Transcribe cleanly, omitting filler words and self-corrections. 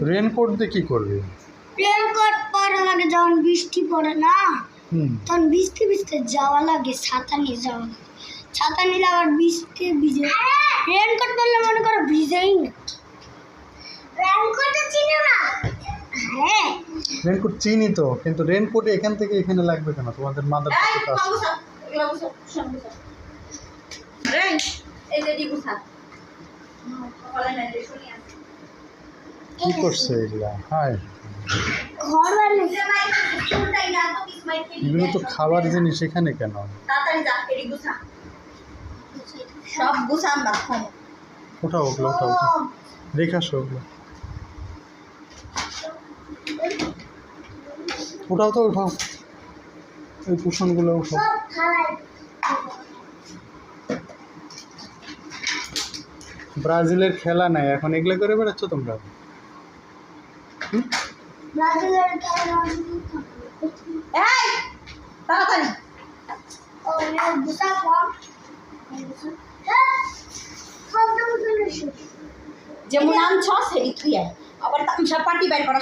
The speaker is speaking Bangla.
রেনকোট দিয়ে কি করবি? রেনকোট পরা লাগে যখন বৃষ্টি পড়ে না, তখন ভিজতে ভিজতে যাওয়া লাগে, ছাতা নিয়ে যাওয়া লাগে। ছাতা নিলে আবার বৃষ্টি ভিজে, রেনকোট পরলে মনে করো ভিজেই না। রেনকোটটা চিনো না? হ্যাঁ, রেনকোট চিনি তো, কিন্তু রেনকোটে এখান থেকে এখানে লাগবে কেন? তোমাদের মাদার কি করছে এগুলা? হায়, ঘর বানিয়েছে। এগুলো তো খাবার জিনিস, এখানে কেন? সব গুছান না, ওঠাও ওগুলো, ওঠাও, রেখে আসো ওগুলো। উঠাও তো, উঠাও ওই কুশনগুলো উঠাও। সব খালাই। ব্রাজিলের খেলা নাই এখন, এগুলো করে বেড়াচ্ছ তোমরা? ব্রাজিলের খেলা এই তাড়াতাড়ি ও বুসা কম। যেমন আনছ সেই তুই আবার তামসা পার্টি বাইর করা